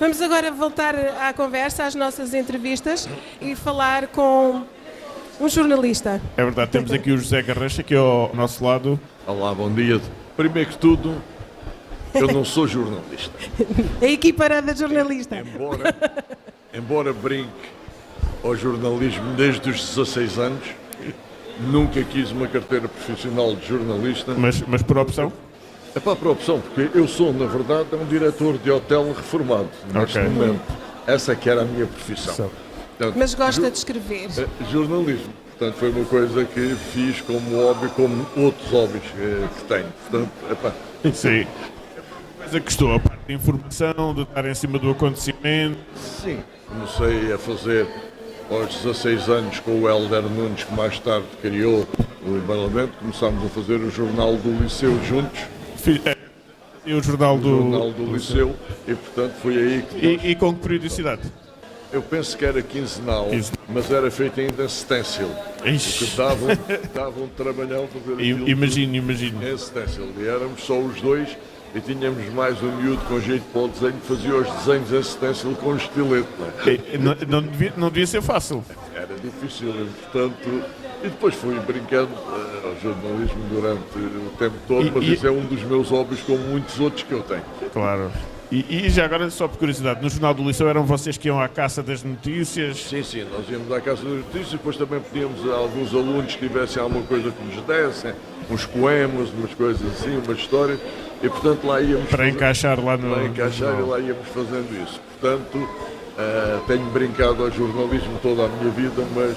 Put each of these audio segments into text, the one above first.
Vamos agora voltar à conversa, às nossas entrevistas e falar com um jornalista. É verdade, temos aqui o José Garrecha aqui ao nosso lado. Olá, bom dia. Primeiro que tudo, eu não sou jornalista. A equiparada jornalista. Embora brinque ao jornalismo desde os 16 anos, nunca quis uma carteira profissional de jornalista. Mas por opção? É para a opção, porque eu sou, na verdade, um diretor de hotel reformado neste momento. Essa que era a minha profissão. Portanto, Mas gosta de escrever. Jornalismo. Portanto, foi uma coisa que fiz como hobby, como outros hobbies que tenho. Portanto, Sim. Coisa que estou a parte de informação, de estar em cima do acontecimento. Sim. Comecei a fazer aos 16 anos com o Hélder Nunes, que mais tarde criou o Parlamento. Começámos a fazer o Jornal do Liceu juntos. E o Jornal do Liceu. E, portanto, foi aí que... E com que periodicidade? Eu penso que era quinzenal, mas era feito ainda em stencil. Porque dava um trabalhão fazer aquilo. Imagino. Em stencil. E éramos só os dois e tínhamos mais um miúdo com jeito para o desenho que fazia os desenhos em stencil com estilete. Não devia ser fácil. Era difícil, e, portanto... E depois fui brincando ao jornalismo durante o tempo todo, mas esse é um dos meus hobbies, como muitos outros que eu tenho. Claro. E já agora, só por curiosidade, no Jornal do Liceu eram vocês que iam à caça das notícias? Sim, nós íamos à caça das notícias, depois também pedíamos a alguns alunos que tivessem alguma coisa que nos dessem, uns poemas, umas coisas assim, umas histórias, e portanto lá íamos... Para encaixar lá no... Para encaixar e lá íamos fazendo isso. Portanto, tenho brincado ao jornalismo toda a minha vida, mas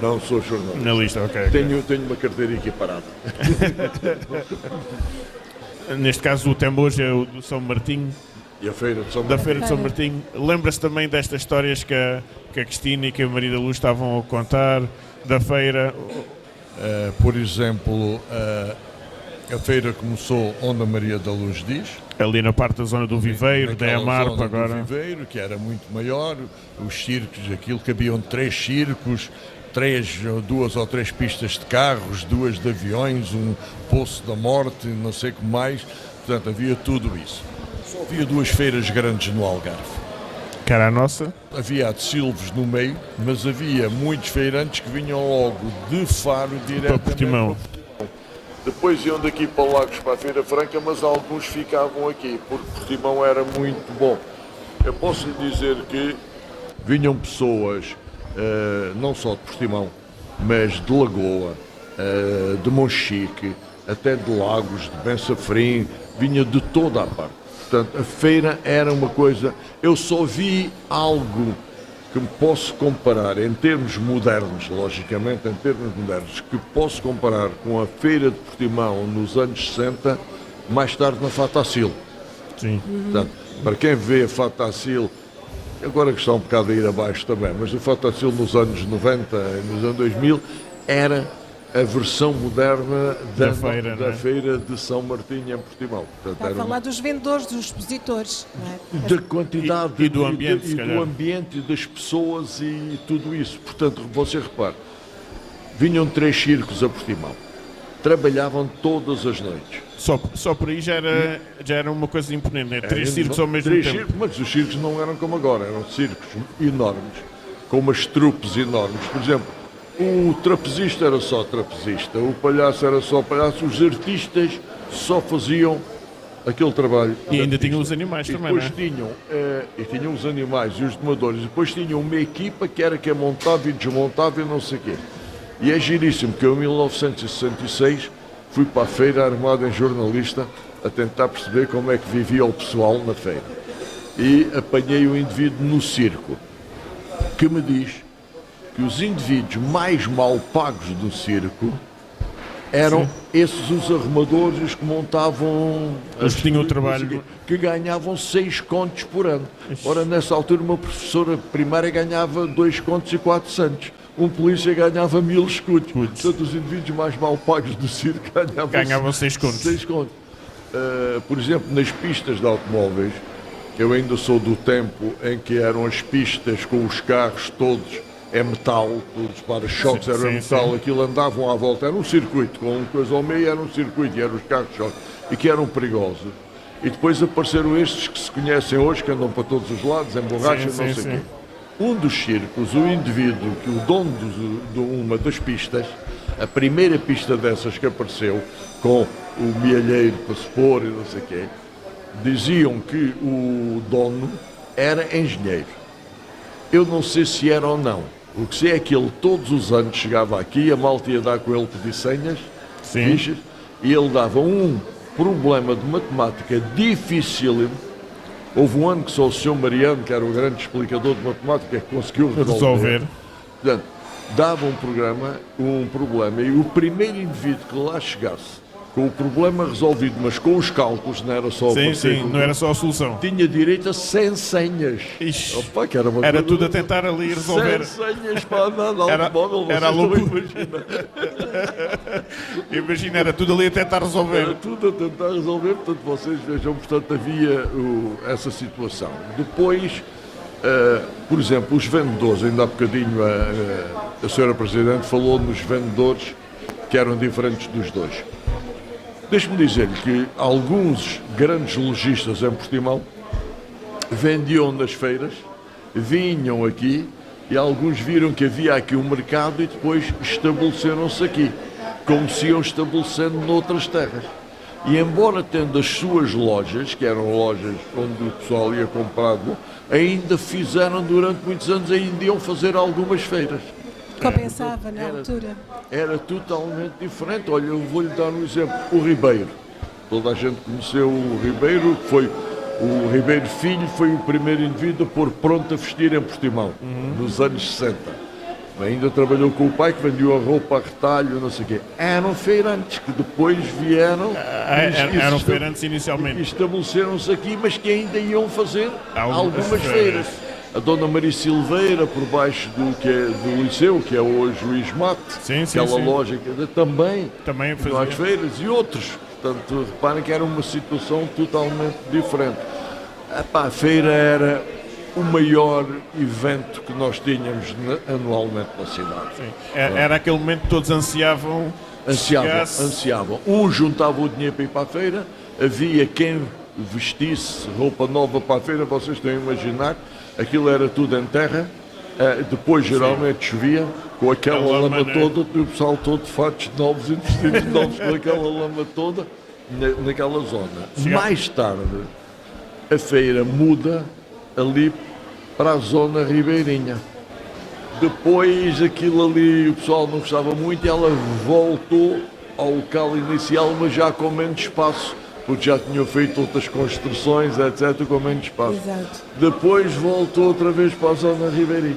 não sou jornalista. Na lista, ok. Tenho uma carteira equiparada. Neste caso, o tema hoje é o do São Martinho. E a Feira de São Martinho. Da Feira de São Martinho. Lembra-se também destas histórias que a Cristina e que a Maria da Luz estavam a contar da feira? Por exemplo, a feira começou onde a Maria da Luz diz. Ali na parte da zona do Viveiro, da Amarpa agora. Do Viveiro, que era muito maior. Os circos, aquilo que haviam 3 circos. 2 ou 3 pistas de carros, 2 de aviões, um poço da morte, não sei o que mais. Portanto, havia tudo isso. Só havia 2 feiras grandes no Algarve. Que era a nossa? Havia a de Silves no meio, mas havia muitos feirantes que vinham logo de Faro diretamente para Portimão. Depois iam daqui para Lagos, para a Feira Franca, mas alguns ficavam aqui, porque Portimão era muito bom. Eu posso lhe dizer que vinham pessoas... não só de Portimão, mas de Lagoa, de Monchique, até de Lagos, de Bensafrim, vinha de toda a parte. Portanto, a feira era uma coisa... Eu só vi algo que me posso comparar, em termos modernos, logicamente, em termos modernos, que posso comparar com a Feira de Portimão nos anos 60, mais tarde na Fatacil. Sim. Portanto, para quem vê a Fatacil... Agora que está um bocado a ir abaixo também, mas o Fatacil nos anos 90 e nos anos 2000 era a versão moderna da feira de São Martinho em Portimão. Portanto, está a falar dos vendedores, dos expositores. Não é? Da quantidade e do ambiente, e do ambiente, das pessoas e tudo isso. Portanto, você repare, vinham 3 circos a Portimão, trabalhavam todas as noites. Só por aí já era uma coisa imponente, né? 3 circos ao mesmo tempo. Circos, mas os circos não eram como agora, eram circos enormes, com umas trupes enormes. Por exemplo, o trapezista era só trapezista, o palhaço era só palhaço, os artistas só faziam aquele trabalho. E ainda tinham os animais também, não é? Tinham os animais e os domadores, e depois tinham uma equipa que era quem montava e desmontava e não sei o quê. E é giríssimo que eu, em 1966, fui para a feira armado em jornalista a tentar perceber como é que vivia o pessoal na feira. E apanhei um indivíduo no circo que me diz que os indivíduos mais mal pagos do circo eram esses os arrumadores que montavam... Eles tinham o trabalho... Que ganhavam 6 contos por ano. Ora, nessa altura, uma professora primária ganhava 2 contos e 400. Um polícia ganhava 1000 escudos. Portanto, os indivíduos mais mal pagos do circo ganhavam 6 contos. 6 contos. Por exemplo, nas pistas de automóveis, eu ainda sou do tempo em que eram as pistas com os carros todos em metal, todos para-choques eram em metal, aquilo andavam à volta, era um circuito, com uma coisa ao meio era um circuito, e eram os carros de choque, e que eram perigosos. E depois apareceram estes que se conhecem hoje, que andam para todos os lados, em borracha, Sim, não sim, sei o sim. quê. Um dos circos, o indivíduo, que o dono de uma das pistas, a primeira pista dessas que apareceu, com o mielheiro para se pôr e não sei o quê, diziam que o dono era engenheiro. Eu não sei se era ou não. O que sei é que ele todos os anos chegava aqui, a malta ia dar com ele pedir senhas, Sim. fichas, e ele dava um problema de matemática dificílimo. Houve um ano que só o Sr. Mariano, que era o grande explicador de matemática, que conseguiu resolver. Portanto, dava um problema, e o primeiro indivíduo que lá chegasse com o problema resolvido, mas com os cálculos, não era só Sim, aparecer sim, com- não era só a solução. tinha direito a 100 senhas. Ixi, Opa, que era uma era coisa- tudo a tentar ali resolver. 100 senhas para andar de Era- automóvel, era vocês louco. estão a imaginar. Imagina, era tudo ali a tentar Era resolver. tudo a tentar resolver, portanto vocês vejam, portanto havia essa situação. Depois, por exemplo, os vendedores, ainda há bocadinho a senhora Presidente falou nos vendedores que eram diferentes dos dois. Deixe-me dizer-lhe que alguns grandes lojistas em Portimão vendiam nas feiras, vinham aqui e alguns viram que havia aqui um mercado e depois estabeleceram-se aqui, como se iam estabelecendo noutras terras. E embora tendo as suas lojas, que eram lojas onde o pessoal ia comprar, ainda fizeram durante muitos anos, ainda iam fazer algumas feiras. Compensava na altura. Era totalmente diferente. Olha, eu vou-lhe dar um exemplo. O Ribeiro. Toda a gente conheceu o Ribeiro, que foi o Ribeiro Filho, foi o primeiro indivíduo a pôr pronto a vestir em Portimão, nos anos 60. Ainda trabalhou com o pai, que vendeu a roupa a retalho, não sei o quê. Eram feirantes que depois vieram Eram feirantes inicialmente. e estabeleceram-se aqui, mas que ainda iam fazer Algumas algumas feiras. feiras. A Dona Maria Silveira, por baixo do Liceu, que é hoje o Ismate, Sim, sim, aquela sim. loja também Também tinham as fazia. feiras e outros. Portanto, reparem que era uma situação totalmente diferente. Epá, a feira era o maior evento que nós tínhamos anualmente na cidade. Era aquele momento que todos ansiavam. chegasse- Ansiavam. Um juntava o dinheiro para ir para a feira, havia quem vestisse roupa nova para a feira, vocês estão a imaginar, aquilo era tudo em terra, depois geralmente chovia, com aquela A lama, lama né? toda, o pessoal todo de fatos novos e vestidos novos com aquela lama toda, naquela zona. Chega- Mais tarde, a feira muda ali para a zona ribeirinha. Depois aquilo ali o pessoal não gostava muito e ela voltou ao local inicial, mas já com menos espaço, porque já tinham feito outras construções, etc., com menos espaço. Exato. Depois voltou outra vez para a zona ribeirinha.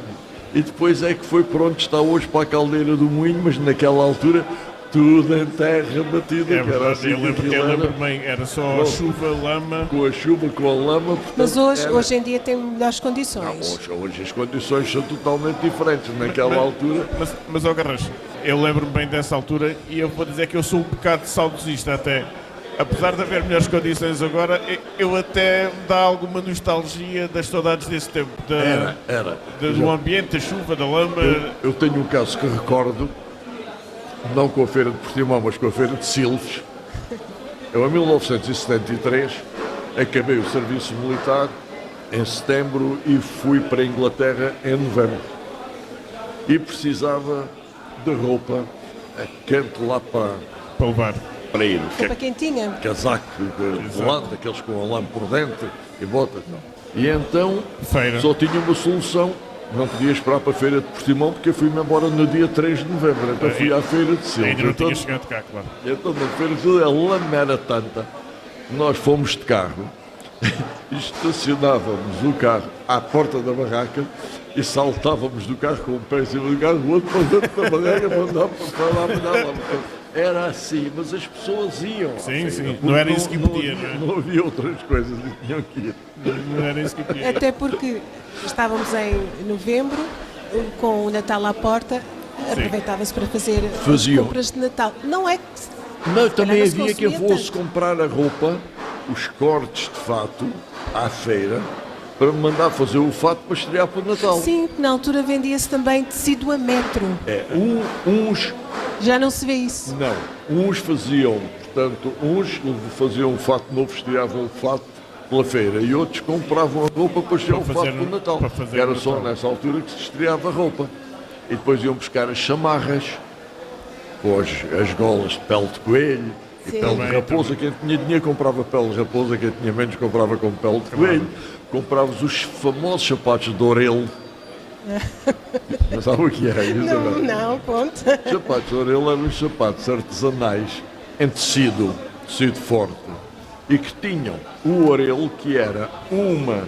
E depois é que foi para onde está hoje, para a caldeira do moinho, mas naquela altura tudo em terra batida, É que era verdade, assim eu que lembro, aquilo eu era, lembro bem, era só Bom. chuva, lama. com a chuva, com a lama. Portanto, Mas hoje, era- hoje em dia tem melhores condições. Hoje as condições são totalmente diferentes. Naquela altura, Mas ó Garras, eu lembro-me bem dessa altura e eu vou dizer que eu sou um bocado saudosista até. Apesar de haver melhores condições agora, eu até me dá alguma nostalgia das saudades desse tempo. era. Do ambiente, da chuva, da lama. Eu tenho um caso que recordo, não com a Feira de Portimão, mas com a Feira de Silves. Eu, em 1973, acabei o serviço militar em setembro e fui para a Inglaterra em novembro. E precisava de roupa quente lá Para levar. para ir. Roupa quentinha. Casaco de lã, daqueles com a lã por dentro e botas. E então Feira. só tinha uma solução. Não podia esperar para a Feira de Portimão porque eu fui-me embora no dia 3 de novembro. Então fui à Feira de Silves. Ainda não Então, tinha chegado cá, claro. então na Feira de Silves a lama era tanta. Nós fomos de carro, estacionávamos o carro à porta da barraca e saltávamos do carro com um pé em cima do carro, o outro para dentro da barraca para andar para lá, para lá. Era assim, mas as pessoas iam. à Sim, feira, sim. porque Não era isso que podia, havia, não é? não havia outras coisas e tinham que ir. Não era isso que eu queria. Até porque estávamos em novembro, com o Natal à porta, aproveitava-se para fazer Faziam. compras de Natal. Não é que Não, também não se havia quem consumia fosse tanto. comprar a roupa, os cortes de fato, à feira, para me mandar fazer o fato para estrear para o Natal. sim, na altura vendia-se também tecido a metro. Uns Já não se vê isso. não, uns faziam, portanto, uns faziam um fato novo, estreavam o fato pela feira e outros compravam a roupa para estrear o fato do Natal. Era só nessa altura que se estreava a roupa. E depois iam buscar as chamarras, com as golas de pele de coelho, e pele de raposa. Quem tinha dinheiro comprava pele de raposa, quem tinha menos comprava com pele de coelho. Compravas os famosos sapatos de orelha. Não sabe o que é isso? Não, ponto. Os sapatos de orelha eram os sapatos artesanais em tecido forte, e que tinham o orelho, que era uma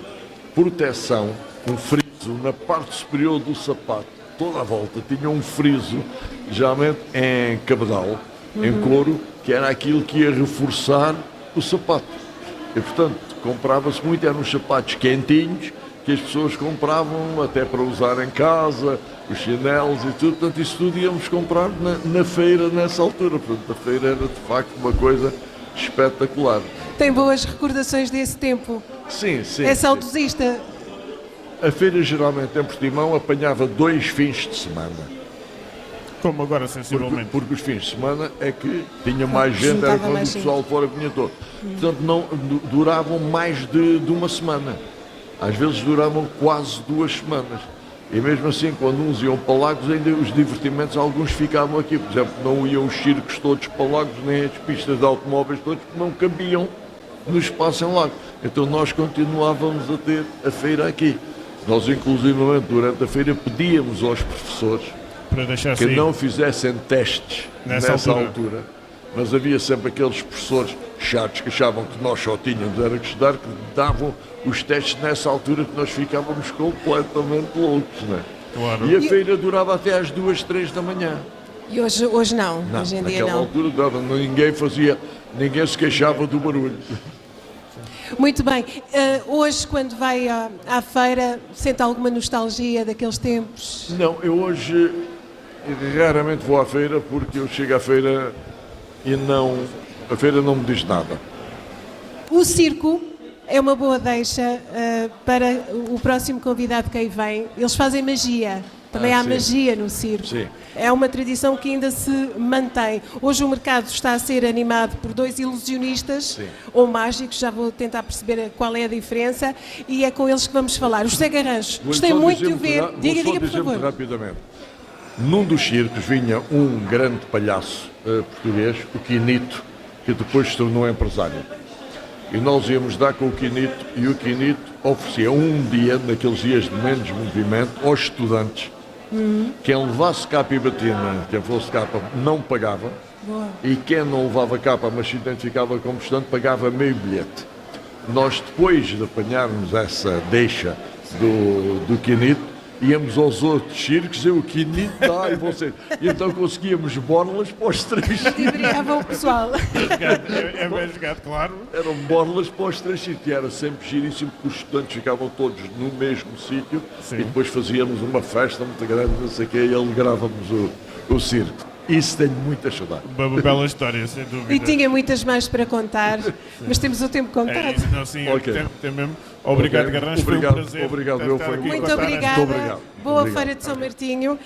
proteção, um friso na parte superior do sapato, toda a volta, tinha um friso, geralmente em cabedal, em couro, que era aquilo que ia reforçar o sapato. E, portanto, comprava-se muito, eram os sapatos quentinhos, que as pessoas compravam até para usar em casa, os chinelos e tudo. Portanto, isso tudo íamos comprar na feira nessa altura. Portanto, a feira era, de facto, uma coisa espetacular. Tem boas recordações desse tempo? Sim, sim. É saudosista? A feira, geralmente, em Portimão, apanhava 2 fins de semana. Como agora, sensivelmente. Porque os fins de semana é que tinha mais gente, era quando o pessoal fora vinha todo. Portanto, não, duravam mais de uma semana. Às vezes duravam quase 2 semanas. E mesmo assim, quando uns iam para Lagos, ainda os divertimentos, alguns ficavam aqui. Por exemplo, não iam os circos todos para Lagos, nem as pistas de automóveis todos, porque não cabiam no espaço em Lagos. Então nós continuávamos a ter a feira aqui. Nós, inclusivamente, durante a feira, pedíamos aos professores para que não fizessem testes nessa altura. Mas havia sempre aqueles professores chatos que achavam que nós só tínhamos era que estudar, que davam os testes nessa altura, que nós ficávamos completamente loucos, não é? Claro. E a feira durava até às 2, 3 da manhã. E hoje não? Não, hoje em dia naquela não. altura durava, ninguém se queixava do barulho. Muito bem. Hoje, quando vai à feira, sente alguma nostalgia daqueles tempos? Não, eu hoje raramente vou à feira, porque eu chego à feira e a feira não me diz nada. O circo é uma boa deixa para o próximo convidado que aí vem. Eles fazem magia. Também há sim. magia no circo. Sim. É uma tradição que ainda se mantém. Hoje o mercado está a ser animado por 2 ilusionistas, Sim. ou mágicos, já vou tentar perceber qual é a diferença, e é com eles que vamos falar. O José Garrancho, gostei muito de o ver. Diga, por favor. Rapidamente. Num dos circos vinha um grande palhaço português, o Quinito, que depois se tornou empresário. E nós íamos dar com o Quinito, e o Quinito oferecia um dia, naqueles dias de menos movimento, aos estudantes. Quem levasse capa e batina, quem fosse capa, não pagava. Boa. E quem não levava capa, mas se identificava como estudante, pagava meio bilhete. Nós, depois de apanharmos essa deixa do Quinito, íamos aos outros circos, o Quinito dá e vocês. E então conseguíamos borlas para os 3 circos. E brincava o pessoal. É bem jogado, claro. Eram borlas para os 3 circos, e era sempre giríssimo, porque os estudantes ficavam todos no mesmo sítio. Sim. E depois fazíamos uma festa muito grande, não sei o quê, e alegrávamos o circo. Isso tenho muita saudade. Uma bela história, sem dúvida. E tinha muitas mais para contar, mas temos o tempo contado. É isso, não, sim, Ok. tem mesmo. Obrigado, Ok. Garrancho, Obrigado, foi um prazer. obrigado, estar foi aqui um Muito a contar obrigada. Muito obrigado. Boa Obrigado. Feira de São Martinho.